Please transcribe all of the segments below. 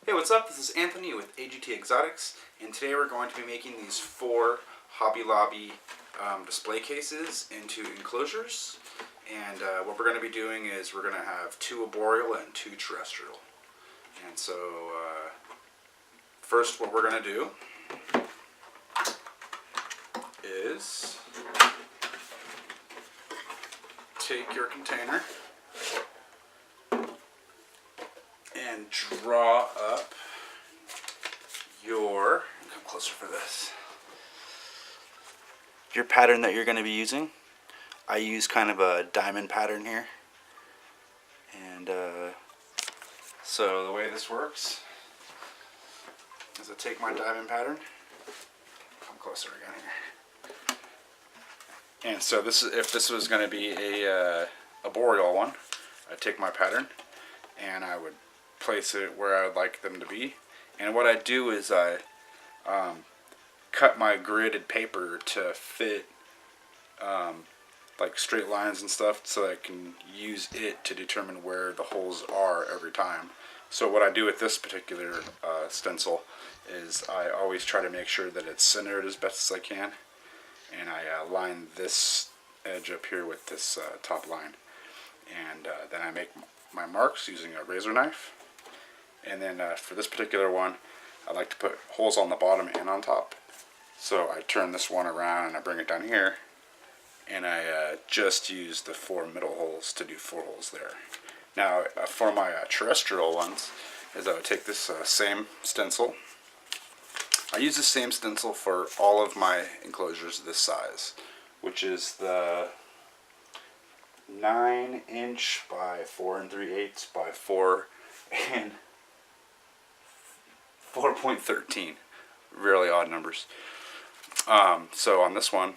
Hey, what's up? This is Anthony with AGTExotics, and today we're going to be making these 4 Hobby Lobby display cases into enclosures. And what we're going to be doing is we're going to have 2 arboreal and 2 terrestrial. And so first what we're going to do is take your container and draw up your, come closer for this, your pattern that you're going to be using. I use kind of a diamond pattern here, and so the way this works is I take my diamond pattern, come closer again here, and so this is, if this was going to be a arboreal one, I'd take my pattern and I would place it where I would like them to be. And what I do is I cut my gridded paper to fit like straight lines and stuff, so I can use it to determine where the holes are every time. So what I do with this particular stencil is I always try to make sure that it's centered as best as I can, and I line this edge up here with this top line, and then I make my marks using a razor knife. And then for this particular one, I like to put holes on the bottom and on top. So I turn this one around and I bring it down here, and I just use the 4 middle holes to do 4 holes there. Now for my terrestrial ones, is I would take this same stencil. I use the same stencil for all of my enclosures this size, which is the 9" by 4 3/8 by 4 and 4.13, really odd numbers. So on this one,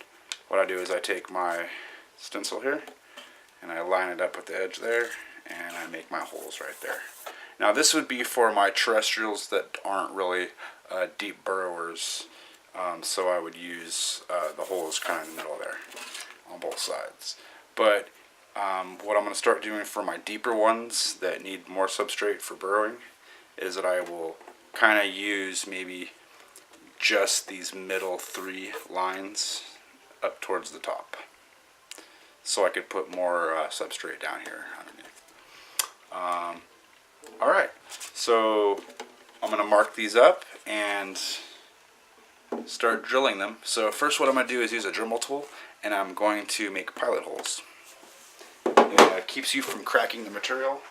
what I do is I take my stencil here and I line it up with the edge there, and I make my holes right there. Now this would be for my terrestrials that aren't really deep burrowers, so I would use the holes kind of in the middle there on both sides. But what I'm going to start doing for my deeper ones that need more substrate for burrowing is that I will kind of use maybe just these middle 3 lines up towards the top, so I could put more substrate down here underneath. Alright, so I'm going to mark these up and start drilling them. So first what I'm going to do is use a Dremel tool, and I'm going to make pilot holes. It keeps you from cracking the material.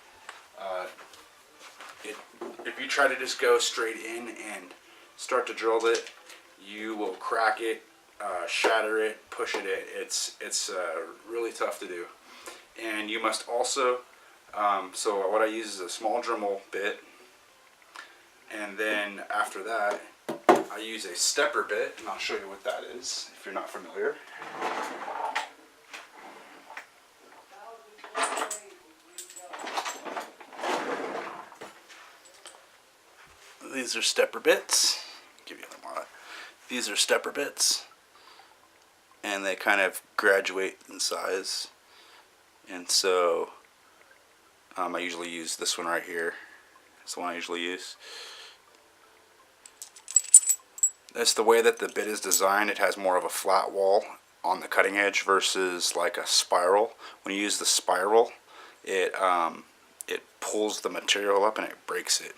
If you try to just go straight in and start to drill it, you will crack it, shatter it, push it. It's really tough to do. And you must also, so what I use is a small Dremel bit, and then after that I use a stepper bit, and I'll show you what that is if you're not familiar. These are stepper bits. Give you a little more. These are stepper bits, and they kind of graduate in size. And so I usually use this one right here. That's the one I usually use. That's the way that the bit is designed. It has more of a flat wall on the cutting edge versus like a spiral. When you use the spiral, it pulls the material up and it breaks it.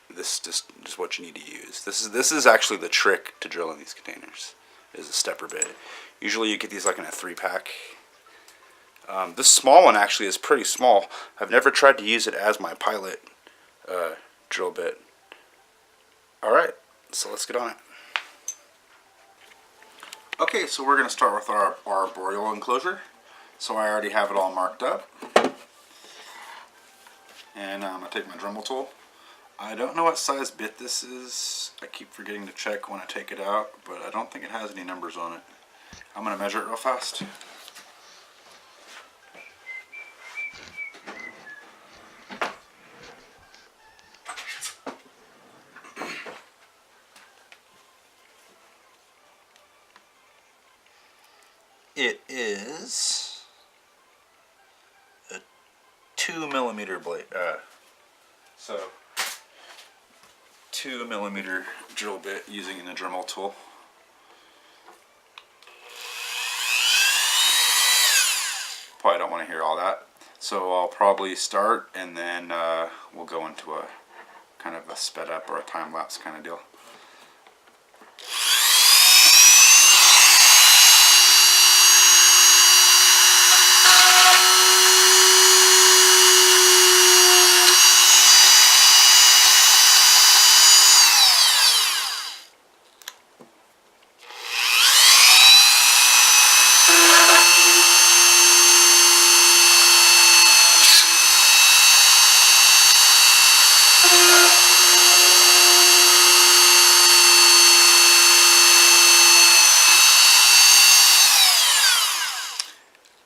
This is what you need to use. This is actually the trick to drilling these containers, is a stepper bit. Usually you get these like in a 3-pack. This small one actually is pretty small. I've never tried to use it as my pilot drill bit. Alright, so let's get on it. Okay, so we're going to start with our arboreal enclosure. So I already have it all marked up. And I'm going to take my Dremel tool. I don't know what size bit this is. I keep forgetting to check when I take it out, but I don't think it has any numbers on it. I'm going to measure it real fast. It is a 2mm blade. So 2mm drill bit using the Dremel tool. Probably don't want to hear all that. So I'll probably start and then we'll go into a kind of a sped up or a time lapse kind of deal.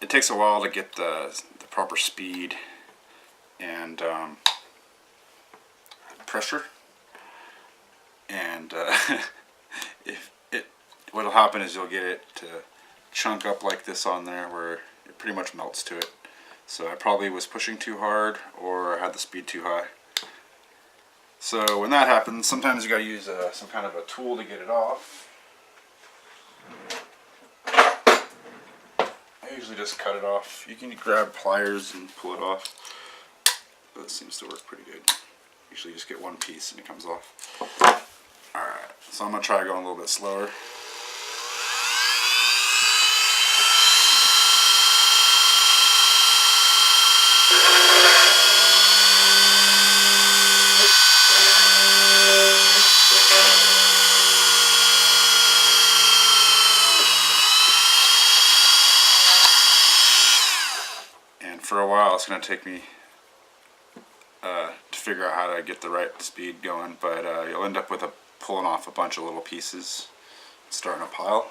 It takes a while to get the proper speed and pressure, and what'll happen is you'll get it to chunk up like this on there where it pretty much melts to it. So I probably was pushing too hard or had the speed too high. So when that happens, sometimes you gotta use some kind of a tool to get it off. I usually just cut it off. You can grab pliers and pull it off, but it seems to work pretty good. Usually just get one piece and it comes off. Alright, so I'm going to try going a little bit slower. For a while it's going to take me to figure out how to get the right speed going, but you'll end up with pulling off a bunch of little pieces, starting a pile.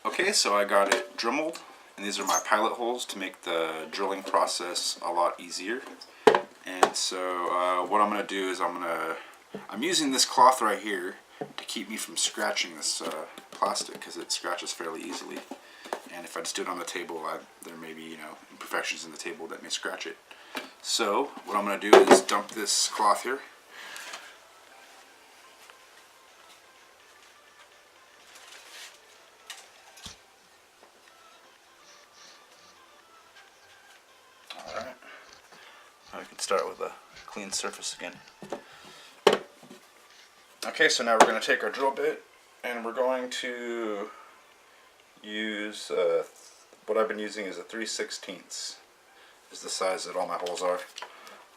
Okay, so I got it dremeled, and these are my pilot holes to make the drilling process a lot easier. And so what I'm going to do is I'm using this cloth right here to keep me from scratching this plastic, because it scratches fairly easily. And if I just do it on the table, there may be, imperfections in the table that may scratch it. So what I'm going to do is dump this cloth here. I can start with a clean surface again. Okay, so now we're going to take our drill bit and we're going to use what I've been using is a 3/16 is the size that all my holes are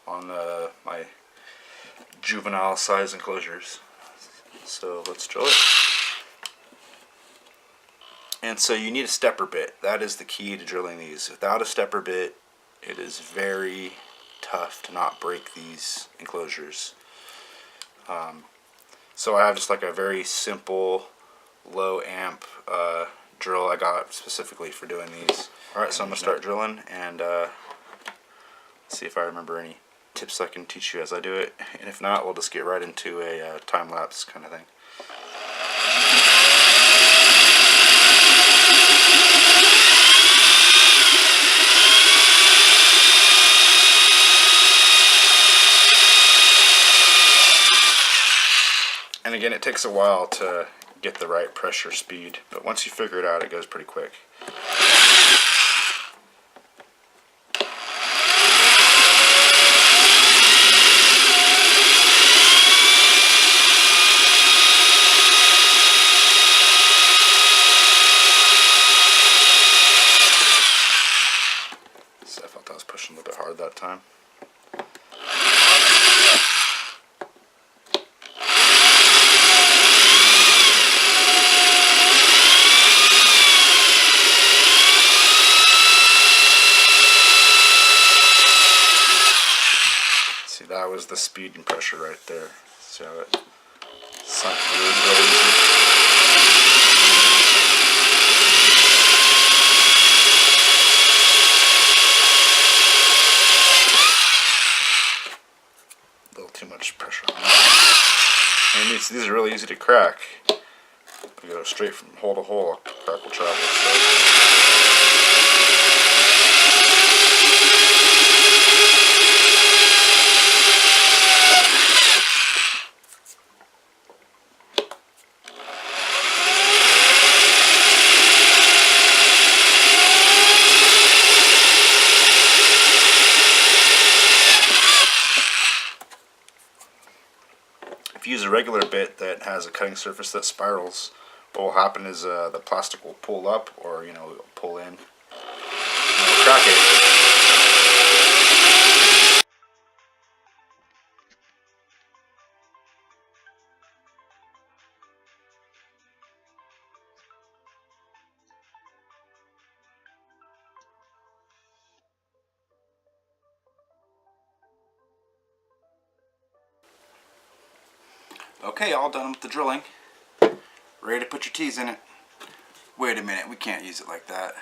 on my juvenile size enclosures. So let's drill it. And so you need a stepper bit. That is the key to drilling these. Without a stepper bit, it is very tough to not break these enclosures. So I have just like a very simple low amp drill I got specifically for doing these. Alright, so I'm going to start drilling and see if I remember any tips I can teach you as I do it. And if not, we'll just get right into a time-lapse kind of thing. And again, it takes a while to get the right pressure speed, but once you figure it out, it goes pretty quick. the speed and pressure right there. See how it sunk through really easy. A little too much pressure on that. And these are really easy to crack. You go straight from hole to hole, crack will travel. So. If you use a regular bit that has a cutting surface that spirals, what will happen is the plastic will pull up, or pull in, and it'll crack it. Okay, all done with the drilling. Ready to put your tees in it. Wait a minute, we can't use it like that.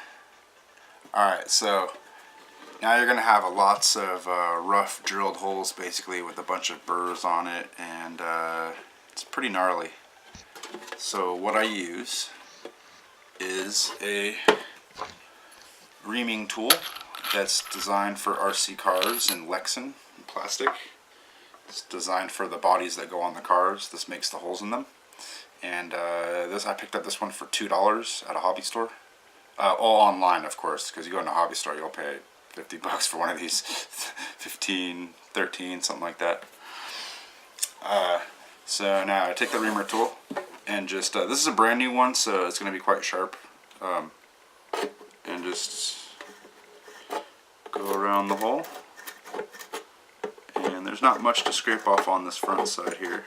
Alright, so now you're going to have lots of rough drilled holes basically with a bunch of burrs on it, and it's pretty gnarly. So what I use is a reaming tool that's designed for RC cars in Lexan plastic. It's designed for the bodies that go on the cars. This makes the holes in them. And I picked up this one for $2 at a hobby store. All online, of course, because you go in a hobby store, you'll pay $50 for one of these. 15, 13, something like that. So now I take the reamer tool and just, this is a brand new one, so it's going to be quite sharp. And just go around the hole. And there's not much to scrape off on this front side here.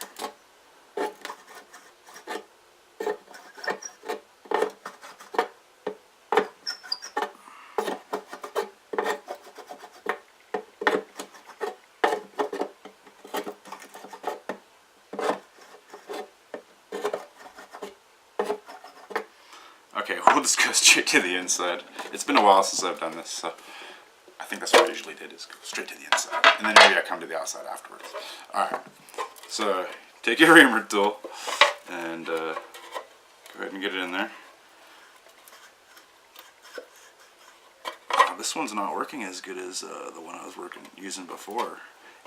Okay, we'll just go straight to the inside. It's been a while since I've done this, so I think that's what I usually did, is go straight to the inside. And then maybe I come to the outside afterwards. Alright, so take your reamer tool and go ahead and get it in there. This one's not working as good as the one I was using before.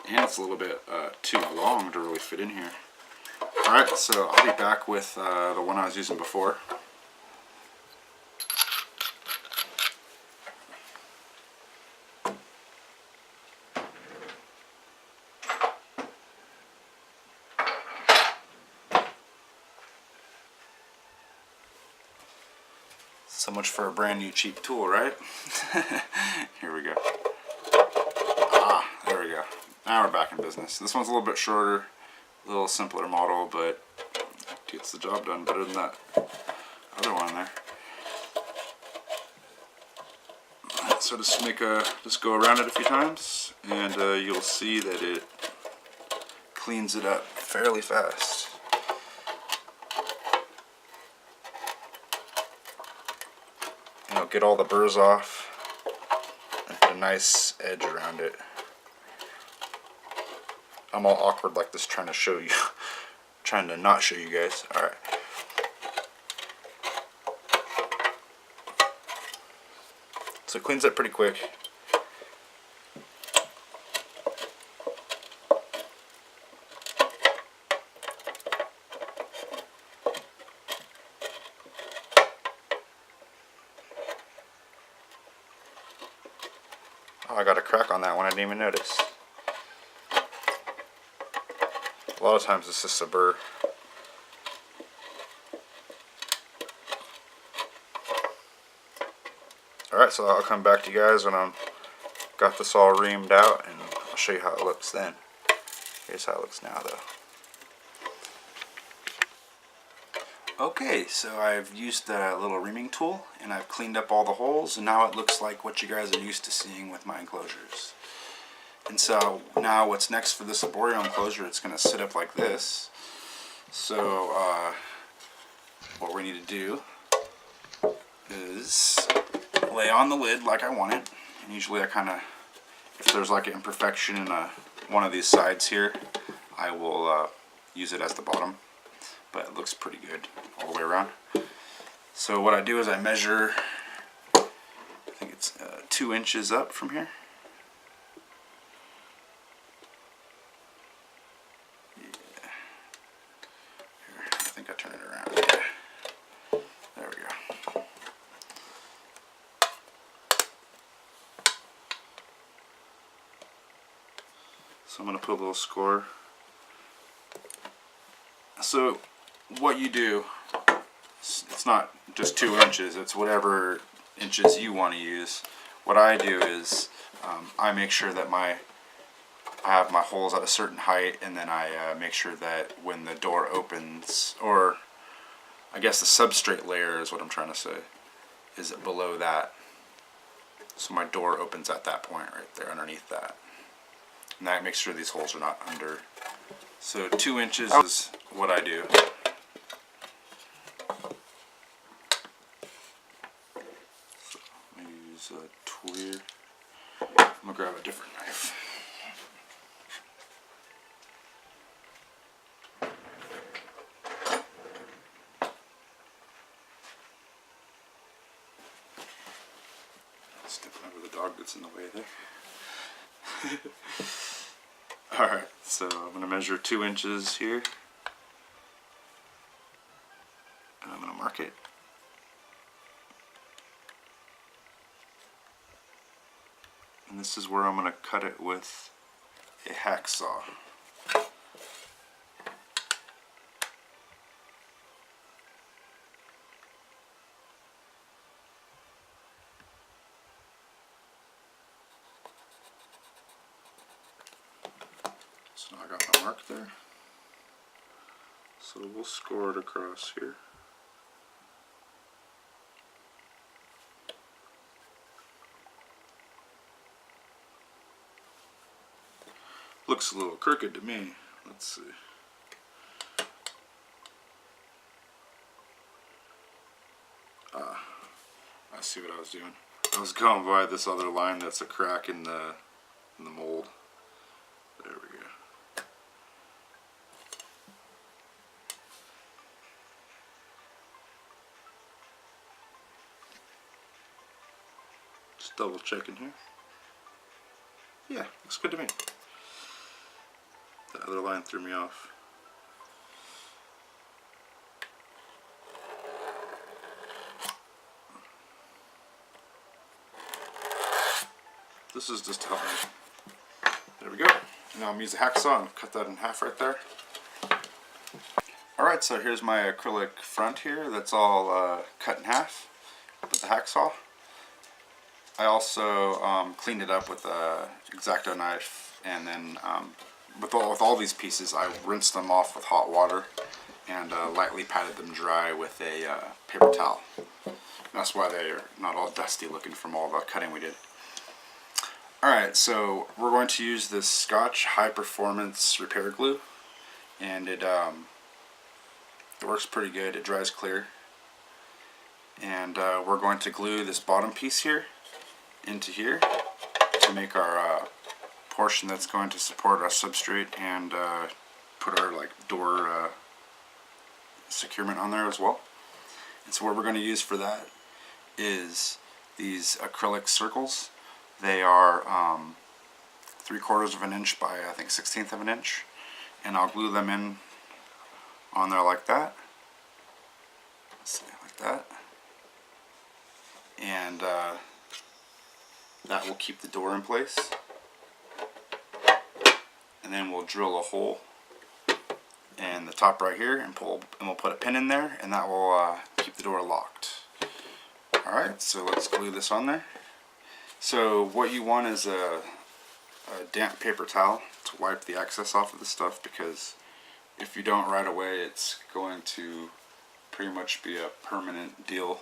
And it's a little bit too long to really fit in here. Alright, so I'll be back with the one I was using before. So much for a brand new cheap tool, right? Here we go. There we go. Now we're back in business. This one's a little bit shorter, a little simpler model, but it gets the job done better than that other one there. So just go around it a few times, and you'll see that it cleans it up fairly fast. Get all the burrs off and put a nice edge around it. I'm all awkward like this trying to show you, trying to not show you guys. Alright. So it cleans up pretty quick. Oh, I got a crack on that one, I didn't even notice. A lot of times it's just a burr. Alright, so I'll come back to you guys when I'm got this all reamed out, and I'll show you how it looks then. Here's how it looks now though. Okay, so I've used the little reaming tool and I've cleaned up all the holes, and now it looks like what you guys are used to seeing with my enclosures. And so now what's next for this arboreal enclosure, it's going to sit up like this. So what we need to do is lay on the lid like I want it. And usually I kind of, if there's like an imperfection in one of these sides here, I will use it as the bottom. But it looks pretty good all the way around. So what I do is I measure, I think it's 2 inches up from here. I think I turn it around. Yeah. There we go. So I'm going to put a little score. So what you do, it's not just 2 inches, it's whatever inches you want to use. What I do is I make sure that I have my holes at a certain height, and then I make sure that when the door opens, or I guess the substrate layer is what I'm trying to say, is below that. So my door opens at that point right there underneath that. And that makes sure these holes are not under. So 2 inches is what I do. So I'm going to use a tool here. I'm going to grab a different knife. Stepping over the dog that's in the way there. Alright, so I'm going to measure 2 inches here. And I'm going to mark it. And this is where I'm going to cut it with a hacksaw. So now I got my mark there. So we'll score it across here. Looks a little crooked to me. Let's see. I see what I was doing. I was going by this other line that's a crack in the mold. There we go. Just double checking here. Yeah, looks good to me. The other line threw me off. This is just to help me. There we go. Now I'm using a hacksaw and cut that in half right there. Alright, so here's my acrylic front here. That's all cut in half with the hacksaw. I also cleaned it up with a X-Acto knife, and then with all these pieces I rinsed them off with hot water and lightly patted them dry with a paper towel. And that's why they are not all dusty looking from all the cutting we did. Alright, so we're going to use this Scotch High Performance Repair Glue, and it works pretty good. It dries clear. And we're going to glue this bottom piece here into here to make our portion that's going to support our substrate and put our door securement on there as well. And so what we're going to use for that is these acrylic circles. They are 3/4 of an inch by I think 1/16 of an inch, and I'll glue them in on there like that. Let's see, like that, and that will keep the door in place. And then we'll drill a hole in the top right here, and we'll put a pin in there, and that will keep the door locked. Alright, so let's glue this on there. So what you want is a damp paper towel to wipe the excess off of the stuff, because if you don't right away, it's going to pretty much be a permanent deal.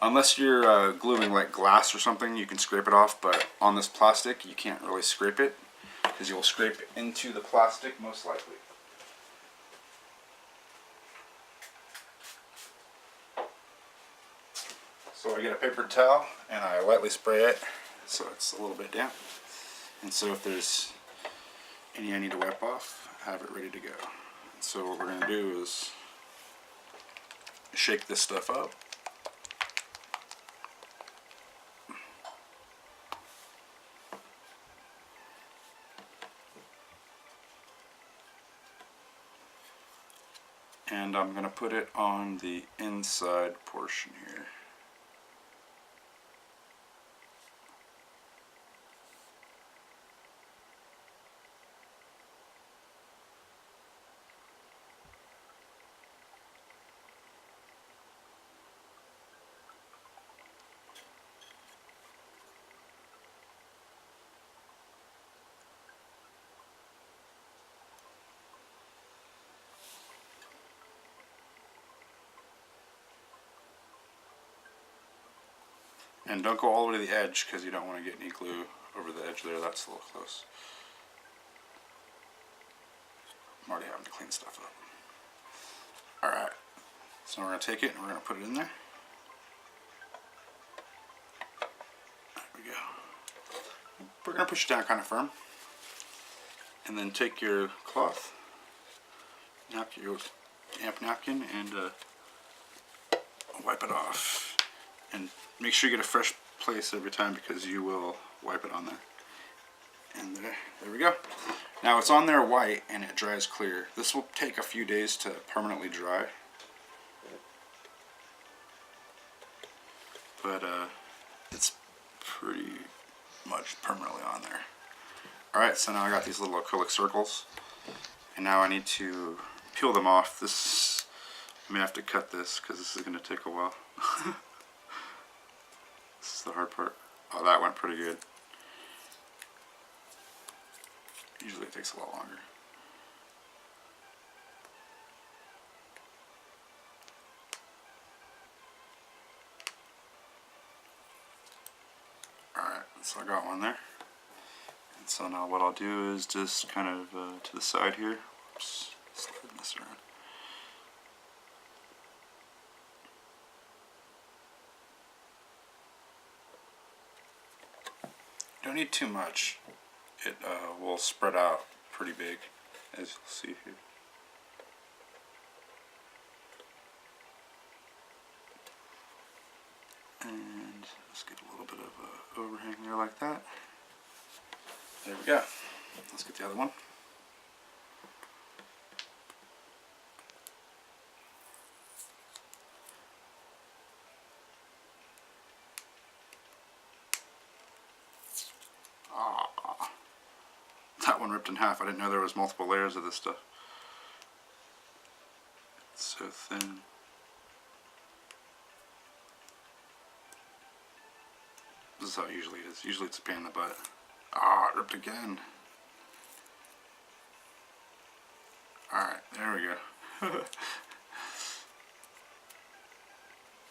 Unless you're gluing like glass or something, you can scrape it off, but on this plastic you can't really scrape it. because you'll scrape into the plastic most likely. So I get a paper towel and I lightly spray it so it's a little bit damp. And so if there's any I need to wipe off, I have it ready to go. And so what we're going to do is shake this stuff up. And I'm going to put it on the inside portion here. And don't go all the way to the edge because you don't want to get any glue over the edge there. That's a little close. I'm already having to clean stuff up. Alright, so we're going to take it and we're going to put it in there. There we go. We're going to push it down kind of firm. And then take your cloth, your damp napkin, and wipe it off. And make sure you get a fresh place every time because you will wipe it on there. And there we go. Now it's on there white and it dries clear. This will take a few days to permanently dry. But it's pretty much permanently on there. Alright, so now I got these little acrylic circles. And now I need to peel them off. I'm going to have to cut this because this is going to take a while. This is the hard part. Oh, that went pretty good. Usually it takes a lot longer. Alright, so I got one there. And so now what I'll do is just kind of to the side here. Oops, sliding this around. Don't need too much. It will spread out pretty big, as you'll see here. And let's get a little bit of overhang there like that. There we go. Let's get the other one. That one ripped in half. I didn't know there was multiple layers of this stuff. It's so thin. This is how it usually is. Usually it's a pain in the butt. Ah, it ripped again. Alright, there we go.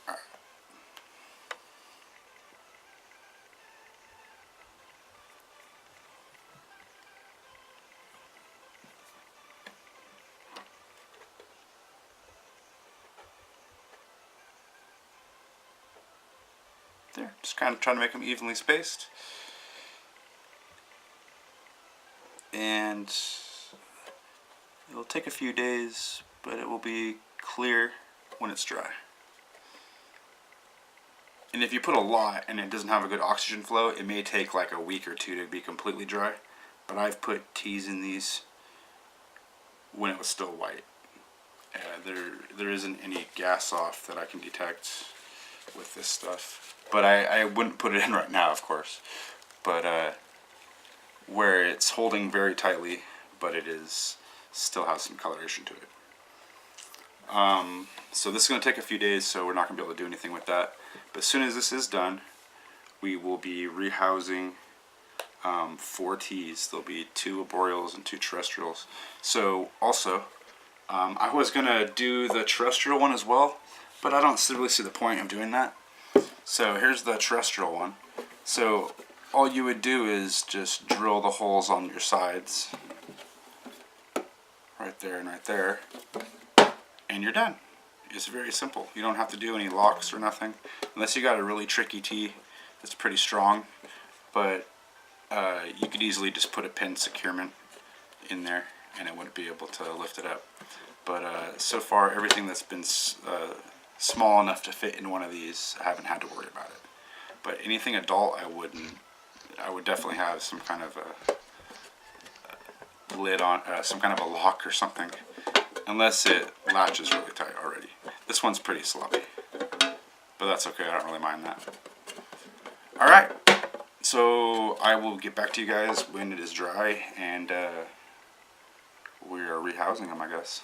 Alright. There, just kind of trying to make them evenly spaced. And it'll take a few days, but it will be clear when it's dry. And if you put a lot and it doesn't have a good oxygen flow, it may take like a week or two to be completely dry. But I've put teas in these when it was still white. There isn't any gas off that I can detect with this stuff. But I wouldn't put it in right now, of course. But where it's holding very tightly, but it is still has some coloration to it. So this is going to take a few days, so we're not going to be able to do anything with that. But as soon as this is done, we will be rehousing 4 teas. There'll be 2 arboreals and 2 terrestrials. So also, I was going to do the terrestrial one as well, but I don't really see the point of doing that. So here's the terrestrial one. So all you would do is just drill the holes on your sides, right there and right there, and you're done. It's very simple. You don't have to do any locks or nothing, unless you got a really tricky tee that's pretty strong, but you could easily just put a pin securement in there and it wouldn't be able to lift it up. But so far everything that's been small enough to fit in one of these, I haven't had to worry about it. But anything adult, I would definitely have some kind of a lid on, some kind of a lock or something, unless it latches really tight already. This one's pretty sloppy, but that's okay, I don't really mind that. Alright, so I will get back to you guys when it is dry and we are rehousing them, I guess.